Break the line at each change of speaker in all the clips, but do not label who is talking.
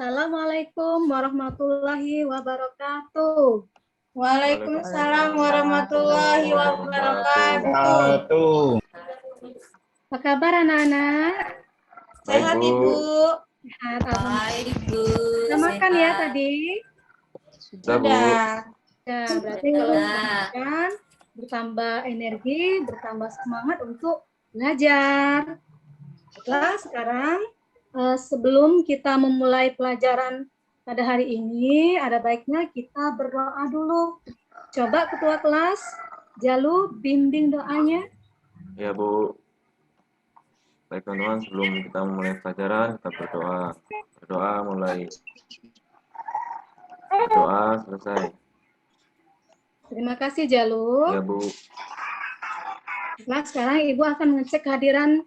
Assalamualaikum warahmatullahi wabarakatuh.
Waalaikumsalam warahmatullahi wabarakatuh.
Apa kabar anak-anak?
Sehat Ibu.
Sehat,
Baik, Bu.
Sudah makan ya tadi?
Sudah.
Ya, berarti kalau sudah makan, bertambah energi, bertambah semangat untuk belajar. Baiklah, sekarang sebelum kita memulai pelajaran pada hari ini, ada baiknya kita berdoa dulu. Coba ketua kelas, Jalu bimbing doanya.
Ya Bu, baik teman-teman, sebelum kita memulai pelajaran kita berdoa. Berdoa mulai. Berdoa selesai.
Terima kasih Jalu.
Ya Bu.
Nah, sekarang Ibu akan mengecek kehadiran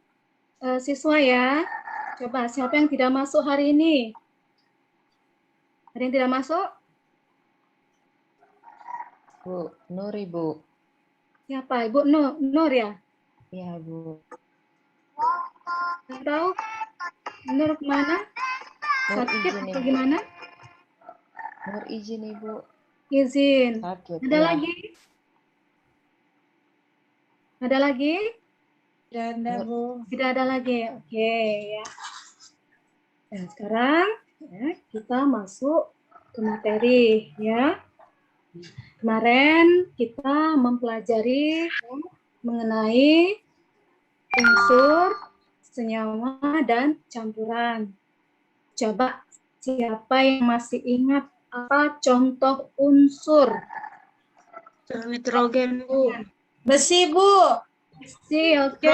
siswa ya. Coba siapa yang tidak masuk hari ini? Ada yang tidak masuk?
Bu, Nur Ibu.
Siapa? Ibu Nur ya?
Iya, Bu.
Atau Nur kemana?
Nur
Sakit
izin,
atau
Ibu.
gimana?
Nur izin, Ibu.
Izin.
Sakit.
Ada
ya.
lagi? Ada lagi?
Tidak ada, Bu.
Tidak ada lagi. Oke ya. Nah, sekarang ya, kita masuk ke materi ya. Kemarin kita mempelajari mengenai unsur, senyawa, dan campuran. Coba siapa yang masih ingat apa contoh unsur?
Nitrogen, Bu. Besi, Bu.
Desi, oke.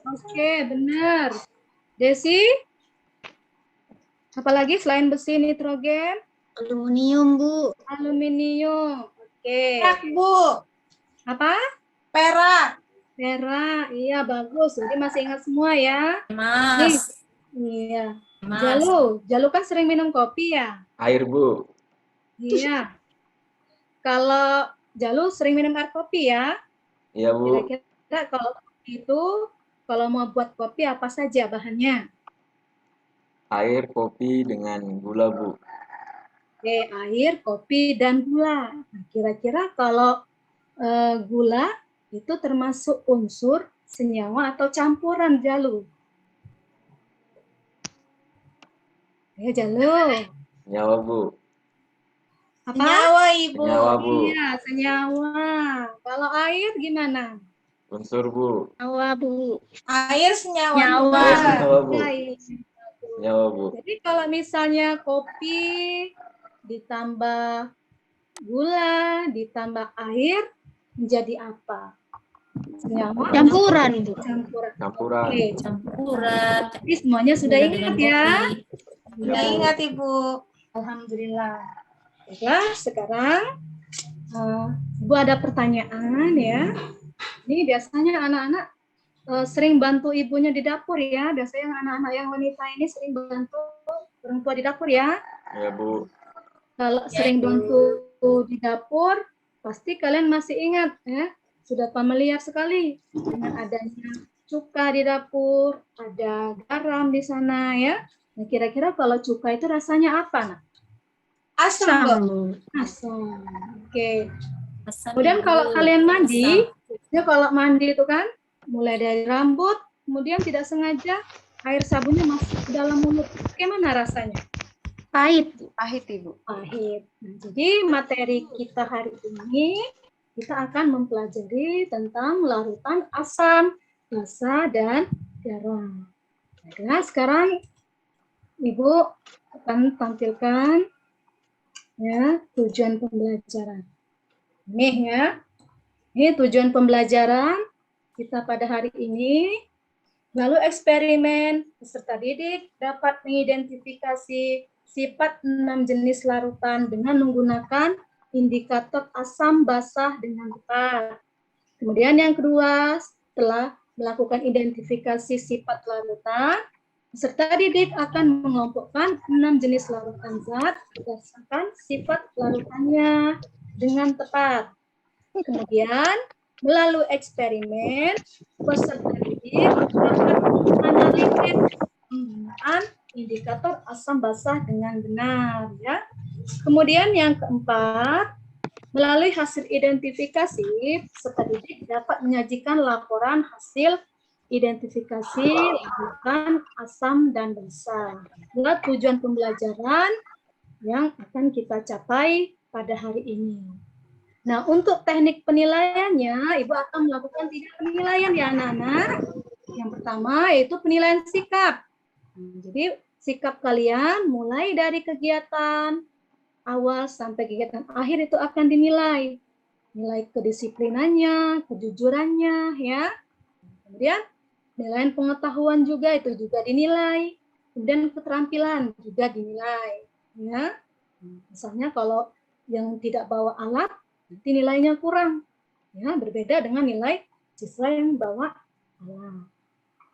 Oke, benar. Desi? Apalagi selain besi, nitrogen?
Aluminium, Bu.
Aluminium. Oke.
Perak, Bu.
Apa?
Perak.
Perak. Iya, bagus. Jadi masih ingat semua ya?
Mas.
Iya.
Mas.
Jalu kan sering minum kopi ya?
Air Bu.
Iya. Kalau Jalu sering minum air kopi ya?
Iya Bu.
Kira-kira kalau kopi itu, kalau mau buat kopi apa saja bahannya?
Air, kopi dengan gula Bu.
Oke, air, kopi, dan gula. Nah, kira-kira kalau gula itu termasuk unsur, senyawa, atau campuran, Jalu? Ya, Jalu.
Senyawa Bu.
Apa?
Senyawa, Ibu.
Senyawa Bu.
Iya, senyawa. Kalau air gimana?
Unsur Bu.
Senyawa, Bu.
Air senyawa.
Senyawa.
Oh, senyawa Bu.
Baik.
Senyawa Bu.
Jadi kalau misalnya kopi ditambah gula, ditambah air, menjadi apa? Senyawa?
Campuran, Bu.
Campuran.
Campuran.
Oke,
Campuran.
jadi semuanya sudah
Gula
ingat
dengan
ya?
kopi.
Sudah ingat, Ibu.
Alhamdulillah. Baiklah, sekarang Ibu ada pertanyaan ya. Ini biasanya anak-anak sering bantu ibunya di dapur ya. Biasanya anak-anak yang wanita ini sering bantu orang tua di dapur ya.
Ya Bu.
Kalau
Ya,
sering
Ibu.
bantu di dapur, pasti kalian masih ingat ya. Sudah familiar sekali dengan adanya cuka di dapur, ada garam di sana ya. Nah, kira-kira kalau cuka itu rasanya apa, nak?
Asam, Bu.
Asam. Oke.
Asam,
Kemudian
Ibu.
kalau kalian mandi,
Asam.
ya kalau mandi itu kan mulai dari rambut, kemudian tidak sengaja air sabunnya masuk ke dalam mulut. Bagaimana rasanya?
Pahit.
Pahit, Ibu.
Pahit. Nah, jadi materi kita hari ini kita akan mempelajari tentang larutan asam, basa, dan garam. Nah, sekarang Ibu akan tampilkan ya tujuan pembelajaran. Nih ya, ini tujuan pembelajaran kita pada hari ini. Lalu eksperimen peserta didik dapat mengidentifikasi sifat 6 jenis larutan dengan menggunakan indikator asam basah dengan tepat. Kemudian yang kedua, setelah melakukan identifikasi sifat larutan, peserta didik akan mengelompokkan 6 jenis larutan zat berdasarkan sifat larutannya dengan tepat. Kemudian, melalui eksperimen, peserta didik dapat menganalisis penggunaan indikator asam basah dengan benar ya. Kemudian yang keempat, melalui hasil identifikasi, peserta didik dapat menyajikan laporan hasil identifikasi lakukan asam dan basa buat tujuan pembelajaran yang akan kita capai pada hari ini. Nah, untuk teknik penilaiannya, Ibu akan melakukan 3 penilaian ya anak-anak. Yang pertama yaitu penilaian sikap. Jadi sikap kalian mulai dari kegiatan awal sampai kegiatan akhir itu akan dinilai. Nilai kedisiplinannya, kejujurannya ya. Kemudian nilai pengetahuan juga itu juga dinilai. Kemudian keterampilan juga dinilai ya. Misalnya kalau yang tidak bawa alat nanti nilainya kurang. Ya, berbeda dengan nilai siswa yang bawa alat.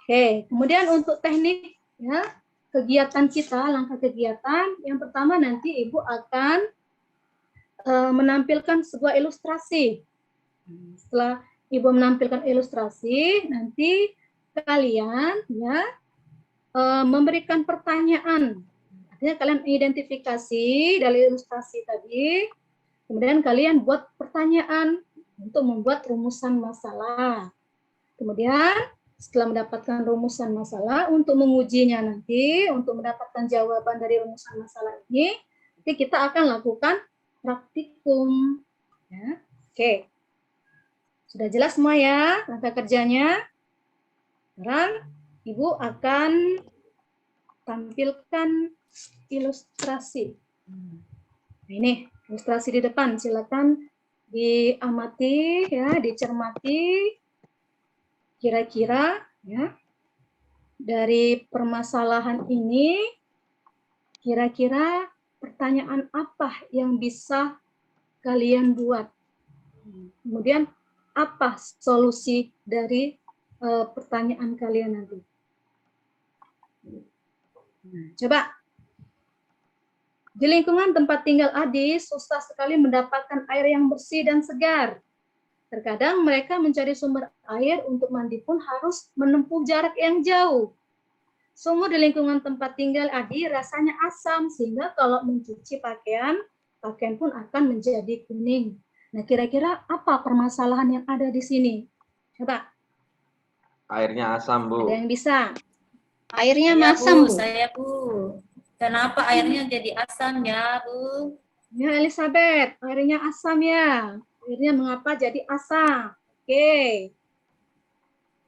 Oke, kemudian untuk teknik ya, kegiatan kita, langkah kegiatan, yang pertama nanti Ibu akan menampilkan sebuah ilustrasi. Setelah Ibu menampilkan ilustrasi, nanti kalian ya memberikan pertanyaan. Artinya kalian identifikasi dari ilustrasi tadi, kemudian kalian buat pertanyaan untuk membuat rumusan masalah. Kemudian setelah mendapatkan rumusan masalah, untuk mengujinya nanti, untuk mendapatkan jawaban dari rumusan masalah ini, nanti kita akan lakukan praktikum. Ya. Oke, sudah jelas semua ya langkah kerjanya? Sekarang Ibu akan tampilkan ilustrasi. Ini ilustrasi di depan, silakan diamati ya, dicermati. Kira-kira ya dari permasalahan ini, kira-kira pertanyaan apa yang bisa kalian buat? Kemudian apa solusi dari pertanyaan kalian nanti? Coba. Di lingkungan tempat tinggal Adi, susah sekali mendapatkan air yang bersih dan segar. Terkadang mereka mencari sumber air untuk mandi pun harus menempuh jarak yang jauh. Sumur di lingkungan tempat tinggal Adi rasanya asam, sehingga kalau mencuci pakaian, pakaian pun akan menjadi kuning. Nah, kira-kira apa permasalahan yang ada di sini? Coba.
Airnya asam, Bu.
Ada yang bisa?
Airnya
Saya,
masam,
Bu.
Bu.
Saya, Bu. Kenapa airnya jadi asam ya, Bu?
Ya, Elizabeth, airnya asam ya. Airnya mengapa jadi asam? Oke.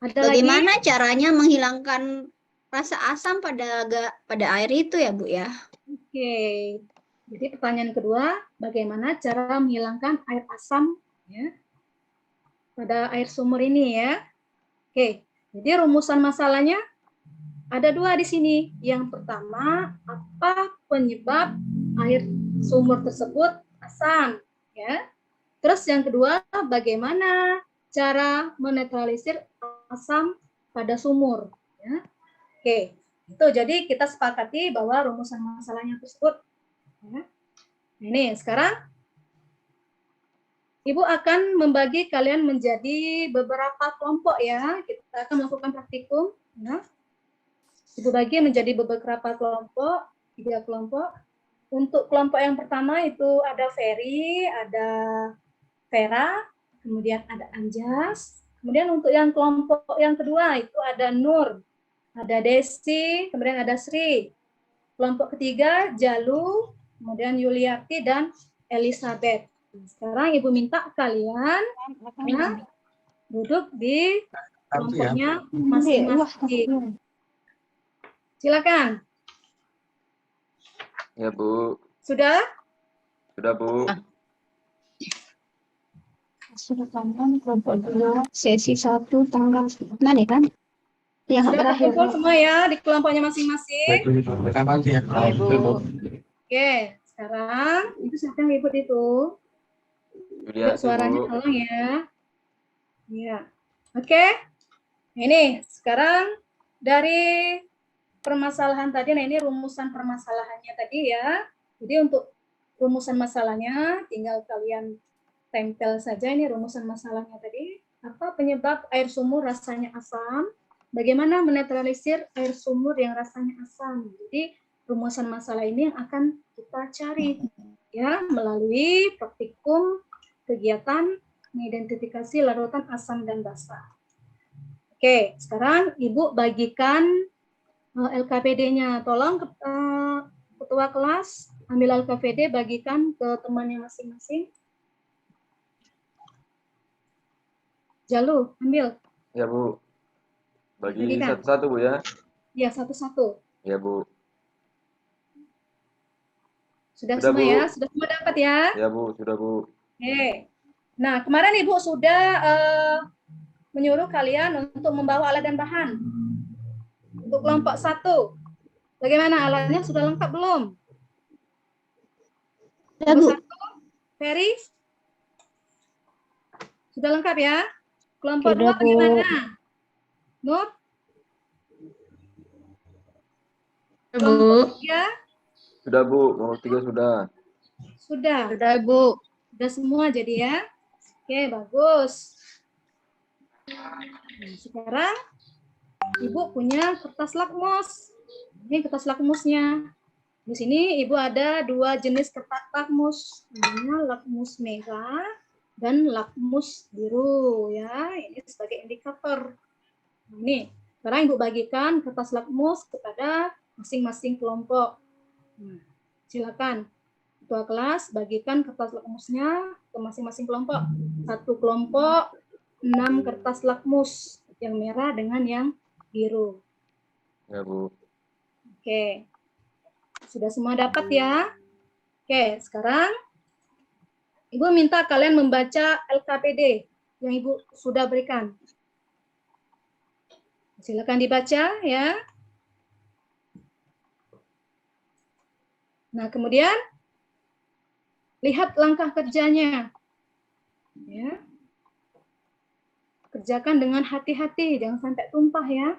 Ada
Bagaimana
lagi?
caranya menghilangkan rasa asam pada air itu ya, Bu ya?
Oke. Jadi pertanyaan kedua, bagaimana cara menghilangkan air asam ya pada air sumur ini ya? Oke. Jadi rumusan masalahnya ada 2 di sini. Yang pertama, apa penyebab air sumur tersebut asam ya? Terus yang kedua, bagaimana cara menetralisir asam pada sumur. Ya. Oke, itu jadi kita sepakati bahwa rumusan masalahnya tersebut. Ya. Ini sekarang Ibu akan membagi kalian menjadi beberapa kelompok ya. Kita akan melakukan praktikum. Ya. Ibu bagi menjadi beberapa kelompok, 3 kelompok. Untuk kelompok yang pertama itu ada Ferry, ada Vera, kemudian ada Anjas. Kemudian untuk yang kelompok yang kedua itu ada Nur, ada Desi, kemudian ada Sri. Kelompok ketiga Jalu, kemudian Yuliati dan Elizabeth. Sekarang Ibu minta kalian ya, duduk di kelompoknya masing-masing. Silakan.
Ya, Bu.
Sudah?
Sudah, Bu.
Sesi 1 tanggal mana kan? Yang
Sudah
terakhir.
terkumpul semua ya di kelompoknya masing-masing. Oke, sekarang itu siapa yang ribut itu? Yuk, suaranya tolong ya. Ya. Oke. Ini sekarang dari permasalahan tadi, nah ini rumusan permasalahannya tadi ya. Jadi untuk rumusan masalahnya tinggal kalian tempel saja ini rumusan masalahnya tadi. Apa penyebab air sumur rasanya asam? bagaimana menetralisir air sumur yang rasanya asam. Jadi rumusan masalah ini yang akan kita cari ya melalui praktikum kegiatan mengidentifikasi larutan asam dan basa. Oke, sekarang Ibu bagikan LKPD-nya. Tolong ketua kelas ambil LKPD, bagikan ke temannya masing-masing. Jalu, ambil.
Ya Bu. Bagi
Bagikan.
satu-satu Bu ya.
Ya, satu-satu.
Ya Bu.
Sudah
Sudah,
semua
Bu.
ya? Sudah semua dapat ya?
Ya Bu, sudah Bu.
Oke. Nah, kemarin Ibu sudah menyuruh kalian untuk membawa alat dan bahan. Untuk kelompok 1. Bagaimana alatnya sudah lengkap belum?
Ya, Bu.
Kelompok 1, Ferry? Sudah lengkap ya? Kelompok
Sudah,
2
Bu.
bagaimana? Nur? Kelompok 3?
Sudah Bu, nomor 3 sudah.
Sudah.
Sudah, Bu.
Sudah semua jadi ya? Oke, bagus. Nah, sekarang Ibu punya kertas lakmus. Ini kertas lakmusnya. Di sini Ibu ada 2 jenis kertas lakmus. Namanya lakmus merah dan lakmus biru ya. Ini sebagai indikator. Nah, ini. Sekarang Ibu bagikan kertas lakmus kepada masing-masing kelompok. Nah, silakan. Ketua kelas bagikan kertas lakmusnya ke masing-masing kelompok. Satu kelompok 6 kertas lakmus yang merah dengan yang biru.
Ya Bu.
Oke. Sudah semua dapat ya? Oke, sekarang Ibu minta kalian membaca LKPD yang Ibu sudah berikan. Silakan dibaca ya. Nah, kemudian lihat langkah kerjanya. Ya. Kerjakan dengan hati-hati, jangan sampai tumpah ya.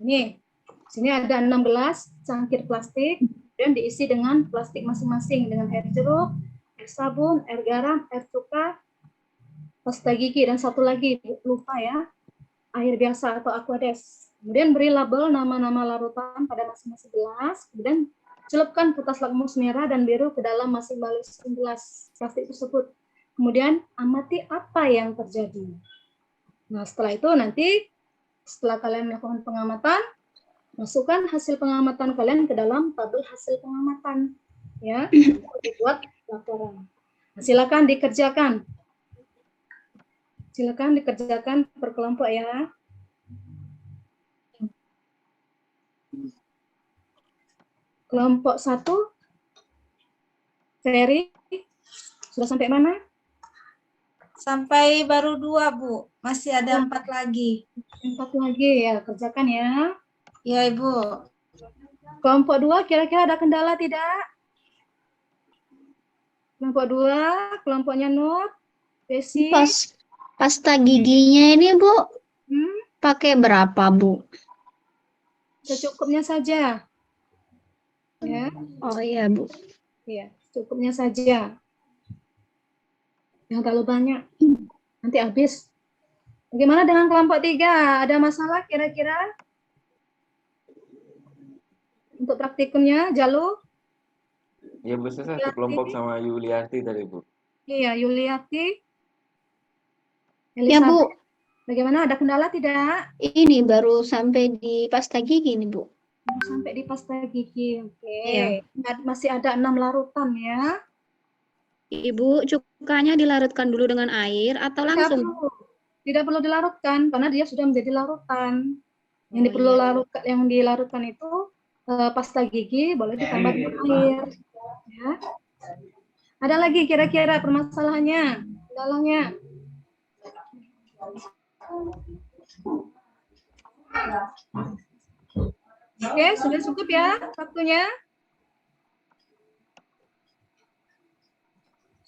Ini, sini ada 16 cangkir plastik, dan diisi dengan plastik masing-masing dengan air jeruk, air sabun, air garam, air cuka, pasta gigi, dan satu lagi lupa ya, air biasa atau aquades. Kemudian beri label nama-nama larutan pada masing-masing gelas, kemudian celupkan kertas lakmus merah dan biru ke dalam masing-masing gelas plastik tersebut. Kemudian amati apa yang terjadi. Nah, setelah itu nanti setelah kalian melakukan pengamatan, masukkan hasil pengamatan kalian ke dalam tabel hasil pengamatan ya, untuk dibuat laporan. Nah, silakan dikerjakan. Silakan dikerjakan per kelompok ya. Kelompok 1, Ferry, sudah sampai mana?
Sampai baru 2, Bu. Masih ada 4 lagi.
4 lagi ya, kerjakan ya.
Ya, Ibu.
Kelompok 2 kira-kira ada kendala tidak? Kelompok 2, kelompoknya Nur, Desi.
Pasta giginya ini, Bu, pakai berapa, Bu?
Secukupnya saja. Ya.
Oh iya, Bu.
Iya, cukupnya saja. Jangan terlalu banyak. Nanti habis. Bagaimana dengan kelompok 3? Ada masalah kira-kira? Untuk praktikumnya, Jalu?
Ya Bu, saya satu kelompok sama Yuliarti tadi Bu.
Iya, Yuliati.
Ya, Bu.
Bagaimana? Ada kendala tidak?
Ini baru sampai di pasta gigi nih, Bu.
Sampai di pasta gigi. Oke.
Iya.
Masih ada 6 larutan ya.
Ibu, cukanya dilarutkan dulu dengan air atau langsung?
Tidak perlu dilarutkan karena dia sudah menjadi larutan. Yang yang dilarutkan itu pasta gigi, boleh ditambah dengan air. Ya. Ada lagi kira-kira permasalahannya, kendalanya? Oke, sudah cukup ya waktunya?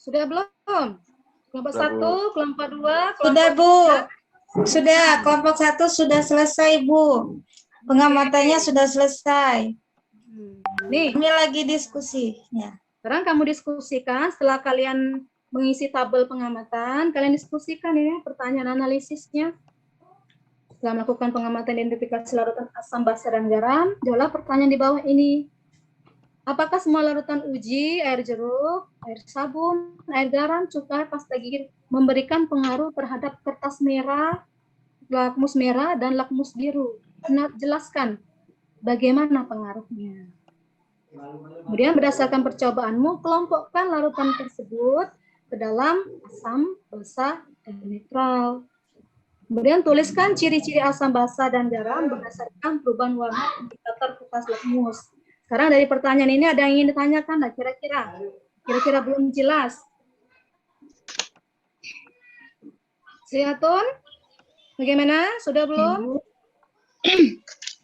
Sudah belum? Kelompok 1, kelompok 2,
Sudah, Bu. Sudah, kelompok 1 sudah selesai, Bu. Pengamatannya sudah selesai.
Nih,
Ini lagi diskusinya.
sekarang kamu diskusikan setelah kalian mengisi tabel pengamatan, kalian diskusikan ya pertanyaan analisisnya. Setelah melakukan pengamatan identifikasi larutan asam, basa, dan garam, jawablah pertanyaan di bawah ini. Apakah semua larutan uji, air jeruk, air sabun, air garam, cuka, pasta gigi memberikan pengaruh terhadap kertas merah, lakmus merah, dan lakmus biru? Nah, jelaskan bagaimana pengaruhnya. Kemudian berdasarkan percobaanmu, kelompokkan larutan tersebut ke dalam asam, basa, dan netral. Kemudian tuliskan ciri-ciri asam, basa, dan garam berdasarkan perubahan warna indikator kertas lakmus. Sekarang dari pertanyaan ini ada yang ingin ditanyakan, nah kira-kira? Kira-kira belum jelas. Sihatun, bagaimana? Sudah belum?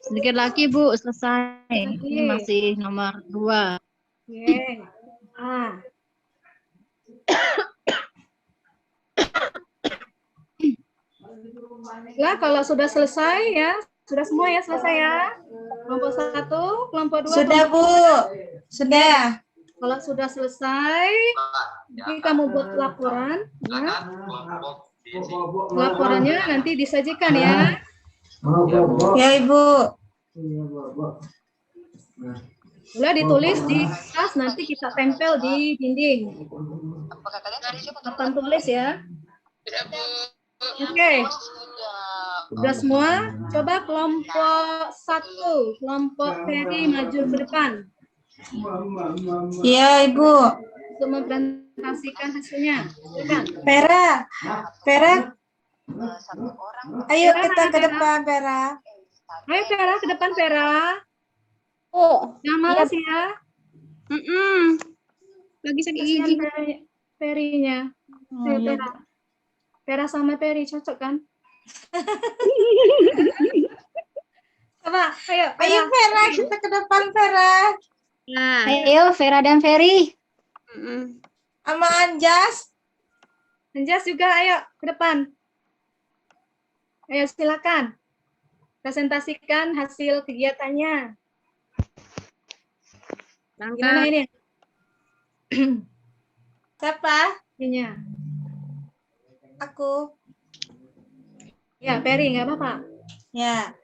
Sedikit lagi Bu, selesai.
Lagi.
Ini masih nomor 2.
Oke. Ya, kalau sudah selesai ya, sudah semua ya selesai ya. Kelompok 1, kelompok 2.
Sudah, Bu. Sudah.
Kalau sudah selesai, nanti kamu buat laporan. Ya. Laporannya nanti disajikan ya.
Ya, Ibu.
Boleh ditulis di kertas, nanti kita tempel di dinding. Papan tulis ya. Oke. Sudah semua? Coba kelompok 1, kelompok Ferry maju ke depan
Ya, Ibu.
untuk mempresentasikan hasilnya. Silakan.
Vera. Ayo kita ke depan, Vera.
Ayo Vera, ke depan Vera.
Oh,
Jangan malas ya.
lagi sakit
Kasihan
gigi.
Ferry-nya. Ayo
iya.
Vera. Vera sama Ferry cocok kan? Coba, ayo.
Ayo, Vera, kita ke depan, Vera.
Ayo Vera dan Ferry.
Sama Anjas.
Anjas juga, ayo ke depan. Ayo silakan. Presentasikan hasil kegiatannya. Gimana ini?
Siapa?
Ininya.
Aku.
Ya, Ferry, nggak apa-apa.
Ya.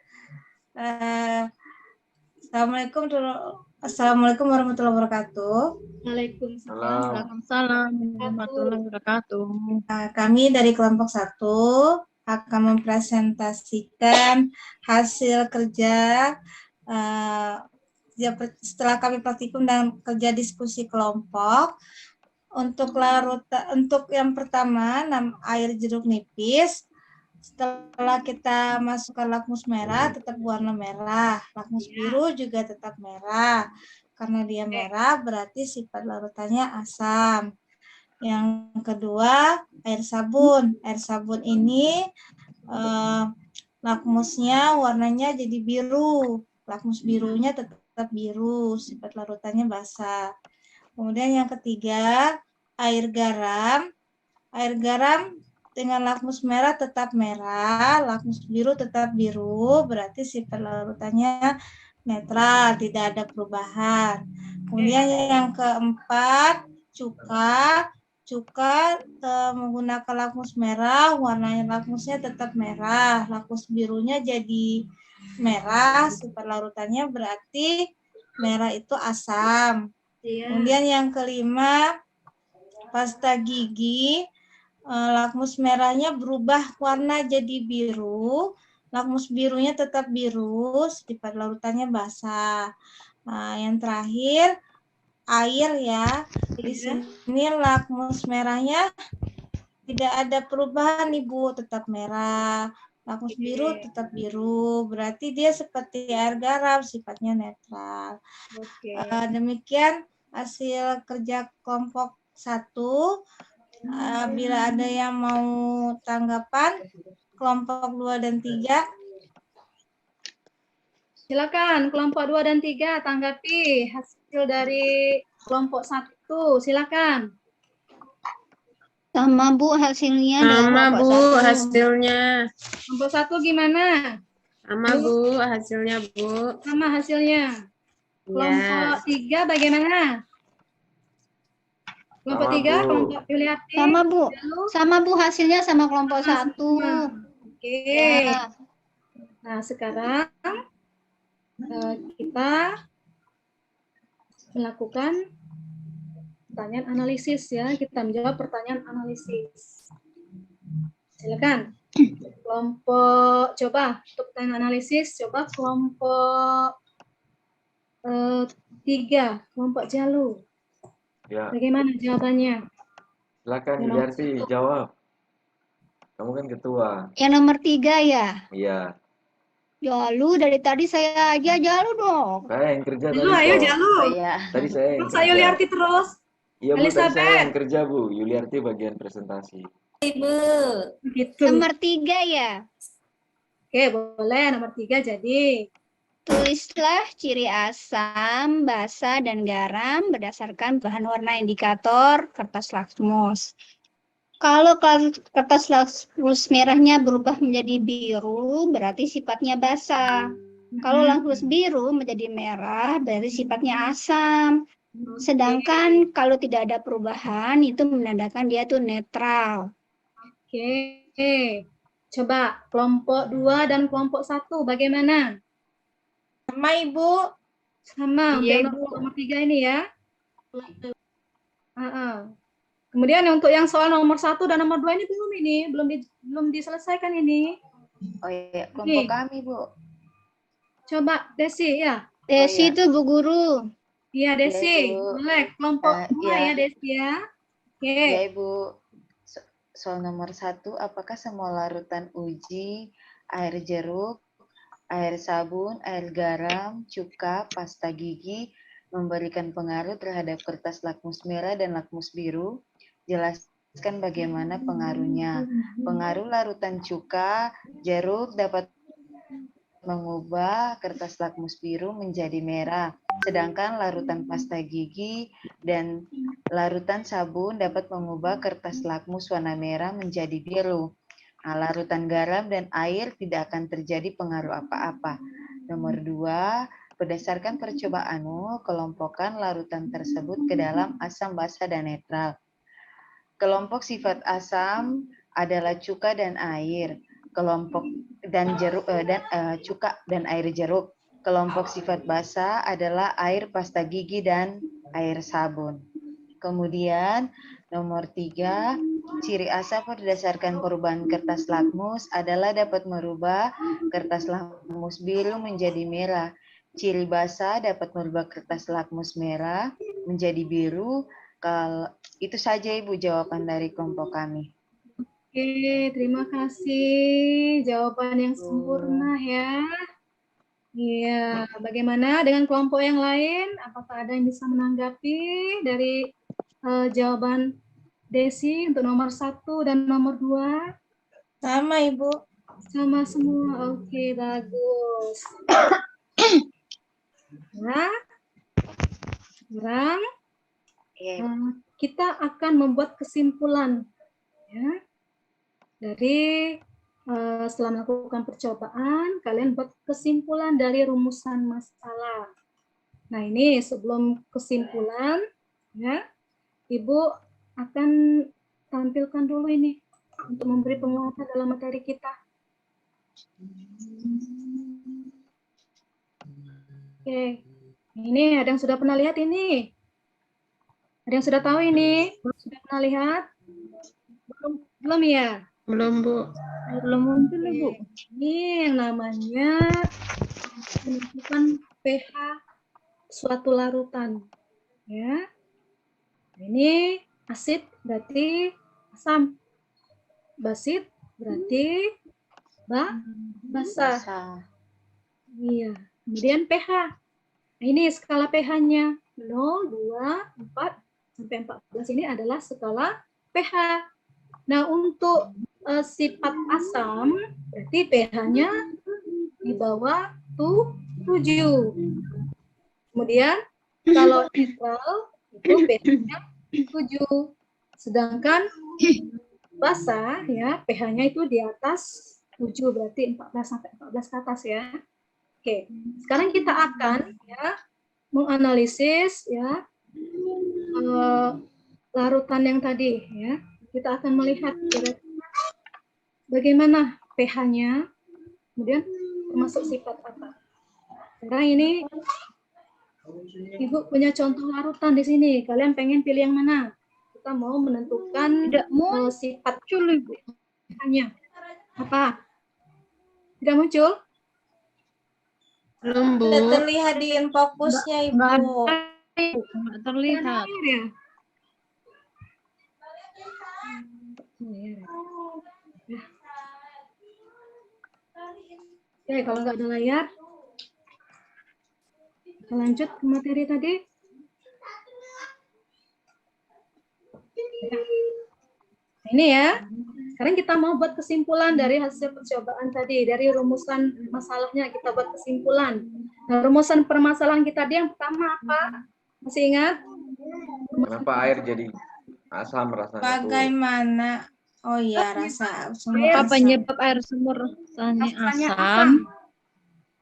Assalamualaikum warahmatullahi wabarakatuh.
Waalaikumsalam.
Waalaikumsalam warahmatullahi wabarakatuh.
Kami dari kelompok 1 akan mempresentasikan hasil kerja setelah kami praktikum dan kerja diskusi kelompok. Untuk yang pertama, air jeruk nipis. Setelah kita masukkan lakmus merah, tetap warna merah. Lakmus biru juga tetap merah. Karena dia merah, berarti sifat larutannya asam. Yang kedua, air sabun. Air sabun ini lakmusnya warnanya jadi biru. Lakmus birunya tetap biru, sifat larutannya basa. Kemudian yang ketiga, air garam. Air garam dengan lakmus merah tetap merah, lakmus biru tetap biru, berarti sifat larutannya netral, tidak ada perubahan. Kemudian yang keempat, cuka. Cuka menggunakan lakmus merah, warnanya lakmusnya tetap merah, lakmus birunya jadi merah, sifat larutannya berarti merah itu asam. Kemudian yang kelima, pasta gigi. Lakmus merahnya berubah warna jadi biru, lakmus birunya tetap biru, sifat larutannya basa. Yang terakhir air ya. Di sini lakmus merahnya tidak ada perubahan Ibu, tetap merah. Lakmus biru tetap biru, berarti dia seperti air garam, sifatnya netral. Demikian hasil kerja kelompok 1. Bila ada yang mau tanggapan, kelompok 2 dan 3.
Silakan, kelompok 2 dan 3 tanggapi hasil dari kelompok 1. Silakan.
Sama Bu hasilnya.
Sama Bu
kelompok 1.
hasilnya.
Kelompok 1 gimana?
Sama Bu hasilnya Bu.
Sama hasilnya. Kelompok 3 bagaimana? Kelompok 3, kelompok Yuliati.
Sama Bu. Sama Bu hasilnya sama kelompok 1.
Oke.
Ya.
Nah, sekarang kita melakukan pertanyaan analisis ya. Kita menjawab pertanyaan analisis. Silakan. Kelompok, coba untuk pertanyaan analisis, coba kelompok 3, kelompok Jalu.
Ya,
Bagaimana jawabannya?
silakan
Yang nomor
Yuliarti jawab. Kamu kan ketua.
Yang nomor 3 ya.
Iya.
Jalu dari tadi saya aja jalu dong.
Saya yang kerja
Jalu,
tadi
ayo
kok.
Jalu.
Tadi saya yang
Masa
kerja.
Yuliarti terus?
Iya Bu, tadi saya
Elizabeth.
yang kerja Bu. Yuliarti bagian presentasi.
Ibu.
Gitu.
Nomor 3 ya.
Oke, boleh. Nomor 3 jadi.
Tulislah ciri asam, basa, dan garam berdasarkan bahan warna indikator kertas lakmus. Kalau kertas lakmus merahnya berubah menjadi biru, berarti sifatnya basa. Kalau lakmus biru menjadi merah, berarti sifatnya asam. Sedangkan kalau tidak ada perubahan, itu menandakan dia tuh netral.
Oke. Coba kelompok 2 dan kelompok 1 bagaimana?
Sama Ibu.
Sama
Iya,
untuk
Ibu.
nomor 3 ini ya. Kemudian untuk yang soal nomor 1 dan nomor 2 ini belum diselesaikan ini.
Oh iya, kelompok kami, Bu.
Coba Desi ya.
Desi
iya.
itu Bu Guru.
Iya Desi,
Ibu.
boleh kelompok 2
iya.
ya Desi ya. Oke.
Ya, Ibu. Soal nomor 1, apakah semua larutan uji, air jeruk, air sabun, air garam, cuka, pasta gigi memberikan pengaruh terhadap kertas lakmus merah dan lakmus biru? Jelaskan bagaimana pengaruhnya. Pengaruh larutan cuka, jeruk dapat mengubah kertas lakmus biru menjadi merah, sedangkan larutan pasta gigi dan larutan sabun dapat mengubah kertas lakmus warna merah menjadi biru. Nah, larutan garam dan air tidak akan terjadi pengaruh apa-apa. Nomor 2, berdasarkan percobaanmu, kelompokkan larutan tersebut ke dalam asam, basa, dan netral. Kelompok sifat asam adalah cuka dan air. Kelompok dan jeruk cuka dan air jeruk. Kelompok sifat basa adalah air pasta gigi dan air sabun. Kemudian nomor 3, ciri asam berdasarkan perubahan kertas lakmus adalah dapat merubah kertas lakmus biru menjadi merah. Ciri basa dapat merubah kertas lakmus merah menjadi biru. Kalau itu saja Ibu jawaban dari kelompok kami.
Oke, terima kasih. Jawaban yang sempurna ya. Iya, bagaimana dengan kelompok yang lain? Apakah ada yang bisa menanggapi dari jawaban Desi untuk nomor 1 dan nomor 2?
Sama Ibu.
Sama semua. Oke, bagus. Nah, sekarang kita akan membuat kesimpulan ya. Dari setelah melakukan percobaan, kalian buat kesimpulan dari rumusan masalah. Nah, ini sebelum kesimpulan, ya, Ibu akan tampilkan dulu ini untuk memberi penguatan dalam materi kita. Oke, ini ada yang sudah pernah lihat ini? Ada yang sudah tahu ini? Sudah pernah lihat? Belum ya?
Belum, Bu.
Belum muncul, Bu.
Ini yang namanya menentukan pH suatu larutan. Ya. Ini asid berarti asam. Basit berarti basa. Iya. Kemudian pH. Nah, ini skala pH-nya 0, 2, 4 sampai 14 ini adalah skala pH. Nah, untuk sifat asam berarti pH-nya di bawah 7. Kemudian kalau netral itu pH-nya 7. Sedangkan basa ya pH-nya itu di atas 7 berarti 14 sampai 14 ke atas ya. Oke, sekarang kita akan ya menganalisis ya larutan yang tadi ya. Kita akan melihat bagaimana pH-nya, kemudian termasuk sifat apa? Sekarang ini Ibu punya contoh larutan di sini. Kalian pengen pilih yang mana? Kita mau menentukan sifat hanya apa? Tidak muncul?
Belum, Bu.
Tidak terlihat di fokusnya, Ibu.
Nggak terlihat.
Air ya? Oke, kalau nggak ada layar, kita lanjut ke materi tadi. Ini ya. Sekarang kita mau buat kesimpulan dari hasil percobaan tadi. Dari rumusan masalahnya kita buat kesimpulan. Nah, rumusan permasalahan kita tadi yang pertama apa? Masih ingat?
Kenapa air jadi asam rasanya, Bu?
Bagaimana? Oh iya, rasa sumur
Apa
asam.
Penyebab air sumur rasanya
Rasanya
asam.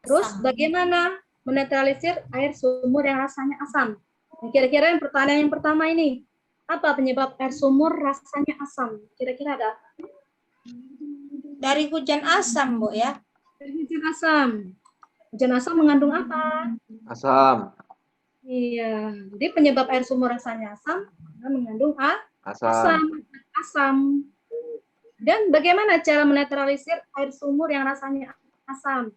Terus bagaimana menetralisir air sumur yang rasanya asam? Nah, kira-kira yang pertanyaan yang pertama ini, apa penyebab air sumur rasanya asam? Kira-kira ada?
Dari hujan asam, Bu ya.
Dari hujan asam. Hujan asam mengandung apa?
Asam.
Iya, jadi penyebab air sumur rasanya asam karena mengandung
Asam.
asam. Dan bagaimana cara menetralisir air sumur yang rasanya asam?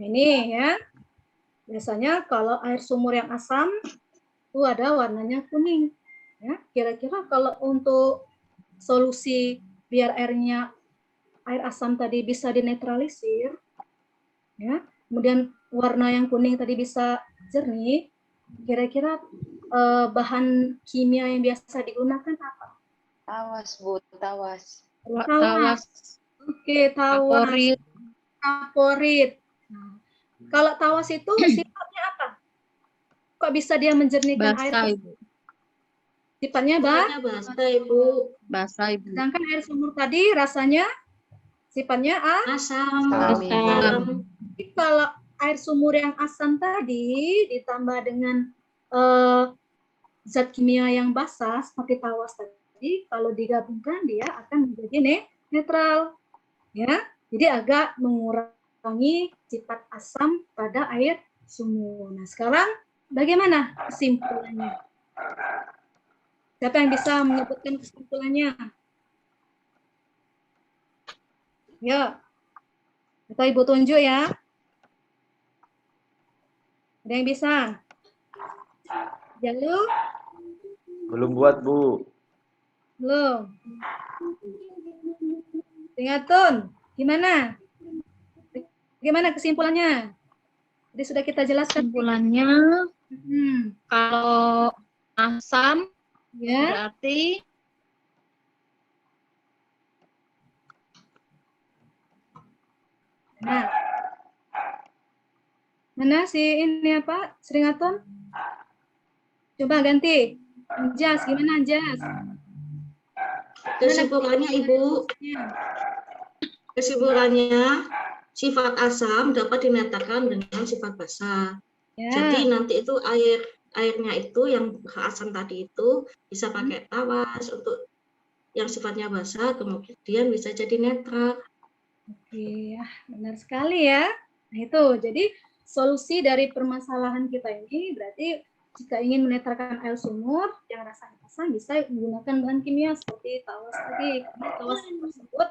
Ini ya. Biasanya kalau air sumur yang asam itu ada warnanya kuning. Ya, kira-kira kalau untuk solusi biar air asam tadi bisa dinetralisir, ya, kemudian warna yang kuning tadi bisa jernih, kira-kira bahan kimia yang biasa digunakan apa?
Tawas, Bu, tawas.
Tawas.
Oke, tawas.
Favorit.
Kaporit. Nah, kalau tawas itu sifatnya apa? Kok bisa dia menjernihkan air?
Basah, Ibu.
Sifatnya
Basah, Ibu.
Basah, Ibu.
sedangkan air sumur tadi rasanya sifatnya
Asam.
Asam.
Jadi kalau air sumur yang asam tadi ditambah dengan zat kimia yang basah seperti tawas tadi, kalau digabungkan dia akan menjadi netral, ya. Jadi agak mengurangi sifat asam pada air sumur. Nah, sekarang bagaimana kesimpulannya? Siapa yang bisa menyebutkan kesimpulannya? Ya, atau Ibu tunjuk ya. Ada yang bisa? Jalu?
Belum buat, Bu.
Belum. Tingatun, gimana? Bagaimana kesimpulannya? Jadi sudah kita jelaskan.
Kesimpulannya, kalau asam
Ya.
berarti
Nah. Mana sih ini apa? Seringatun? Coba ganti. Anjas, gimana Anjas?
Kesimpulannya, Ibu, kesimpulannya sifat asam dapat dinyatakan dengan sifat basah.
Ya.
Jadi nanti itu airnya itu yang asam tadi itu bisa pakai tawas untuk yang sifatnya basah, kemudian bisa jadi netral.
Oke, ya, benar sekali ya. Nah itu, jadi solusi dari permasalahan kita ini berarti jika ingin menetralkan air sumur yang rasanya asam bisa menggunakan bahan kimia seperti tawas tadi. Karena tawas tersebut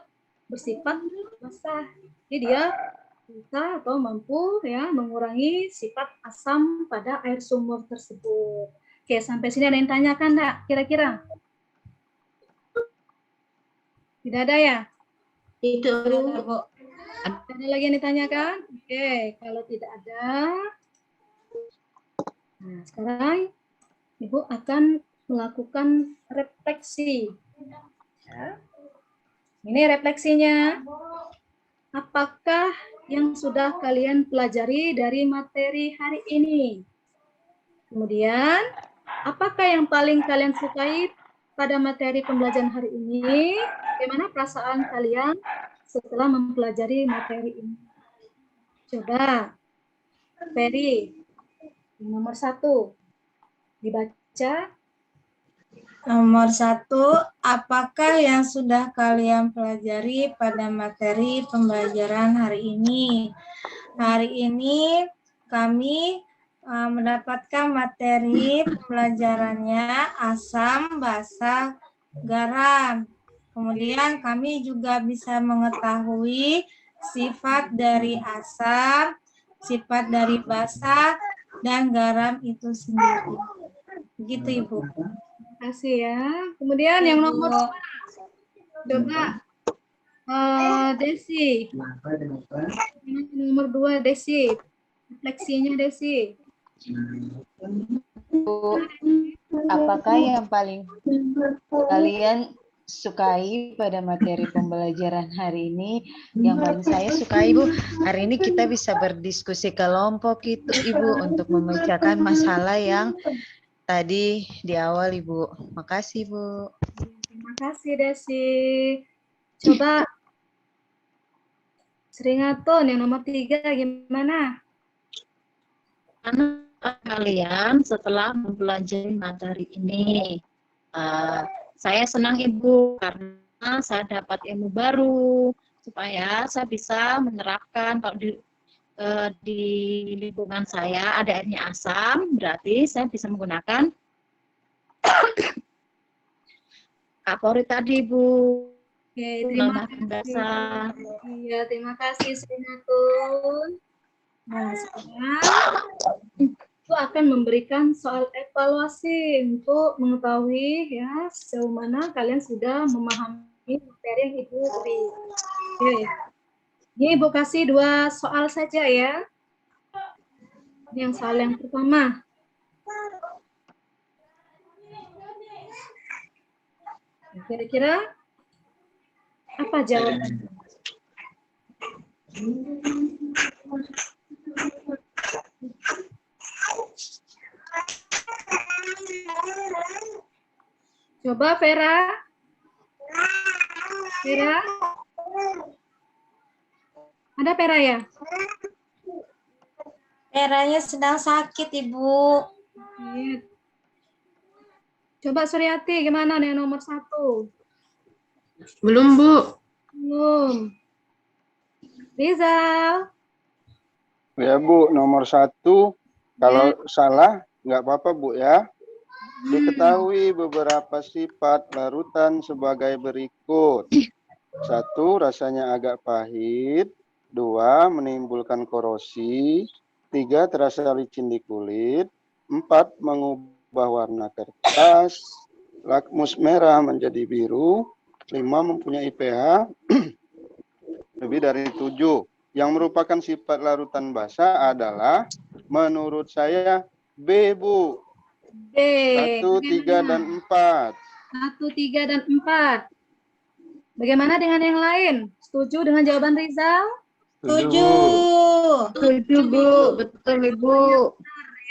bersifat basah. Jadi dia bisa atau mampu ya mengurangi sifat asam pada air sumur tersebut. Oke, sampai sini ada yang tanyakan enggak kira-kira? Tidak ada ya?
Tidak, Bu.
Ada lagi yang ditanyakan? Oke, kalau tidak ada, nah sekarang Ibu akan melakukan refleksi. Ya. Ini refleksinya. Apakah yang sudah kalian pelajari dari materi hari ini? Kemudian, apakah yang paling kalian sukai pada materi pembelajaran hari ini? Bagaimana perasaan kalian setelah mempelajari materi ini? Coba, Ferry, nomor 1, dibaca.
Nomor 1, apakah yang sudah kalian pelajari pada materi pembelajaran hari ini? Hari ini kami mendapatkan materi pembelajarannya asam, basa, garam. Kemudian kami juga bisa mengetahui sifat dari asam, sifat dari basa, dan garam itu sendiri. Begitu, Ibu.
Terima kasih ya. Kemudian yang nomor 2, coba Desi. Nomor 2 Desi. Refleksinya Desi.
Bu, apakah yang paling kalian sukai pada materi pembelajaran hari ini? Yang paling saya sukai, Bu, hari ini kita bisa berdiskusi kelompok itu, Ibu, untuk memecahkan masalah yang tadi di awal, Ibu. Makasih, Bu.
Terima kasih Desi. Coba Seringatun yang nomor 3 gimana?
Karena kalian setelah mempelajari materi ini, saya senang Ibu karena saya dapat ilmu baru supaya saya bisa menerapkan kalau di lingkungan saya ada airnya asam, berarti saya bisa menggunakan kapori tadi, Bu.
Oke, terima kasih. Iya, terima kasih Seringatun. Nah, sekarang itu akan memberikan soal evaluasi untuk mengetahui ya sejauh mana kalian sudah memahami materi yang Ibu beri. Oke. Ini Ibu kasih 2 soal saja ya. Yang soal yang pertama. Kira-kira apa jawabannya? Coba Vera. Vera? Ada Vera ya?
Veranya sedang sakit, Ibu.
Iya. Coba Suryati, gimana nih nomor 1?
Belum, Bu.
Belum. Rizal.
Ya Bu, nomor 1, kalau salah nggak apa-apa Bu ya. Diketahui beberapa sifat larutan sebagai berikut. 1, rasanya agak pahit. 2, menimbulkan korosi. 3, terasa licin di kulit. 4, mengubah warna kertas. Lakmus merah menjadi biru. 5, mempunyai pH lebih dari 7. Yang merupakan sifat larutan basa adalah menurut saya B, Bu.
B.
1, 3, dan 4.
1, 3, dan 4. Bagaimana dengan yang lain? Setuju dengan jawaban Rizal?
Setuju.
Setuju, Bu. Betul, Ibu.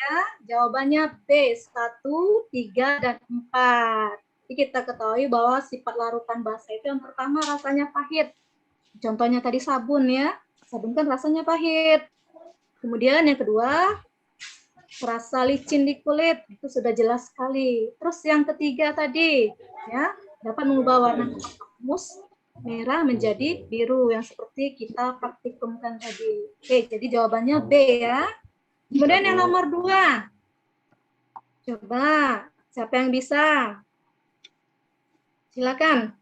Ya, jawabannya B. 1, 3, dan 4. Jadi kita ketahui bahwa sifat larutan basa itu yang pertama rasanya pahit. Contohnya tadi sabun ya. Sabun kan rasanya pahit. Kemudian yang kedua, rasa licin di kulit, itu sudah jelas sekali. Terus yang ketiga tadi, ya, dapat mengubah warna lakmus merah menjadi biru yang seperti kita praktikumkan tadi. Oke, jadi jawabannya B ya. Kemudian yang nomor 2, coba siapa yang bisa? Silakan.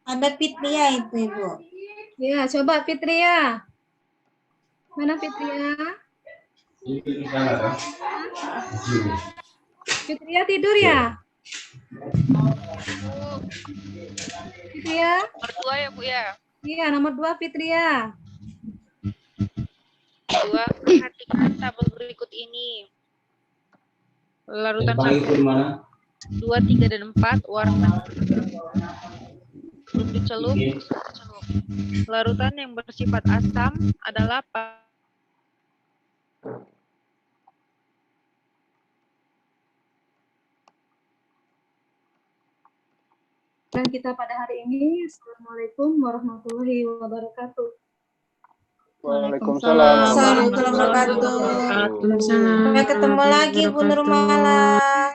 Ada Fitria itu, Ibu.
Ya, coba Fitria. Mana Fitria? Fitria tidur ya? Fitria?
Nomor 2 ya, Bu ya.
Iya, nomor 2 Fitria.
2, perhatikan tabel berikut ini. Larutan sabun 2, 3, dan 4 warna belum dicelup. Larutan yang bersifat asam adalah
Dan kita pada hari ini, Assalamualaikum warahmatullahi wabarakatuh.
Waalaikumsalam.
Assalamualaikum warahmatullahi wabarakatuh. Sampai ketemu lagi, Bu Nurmala.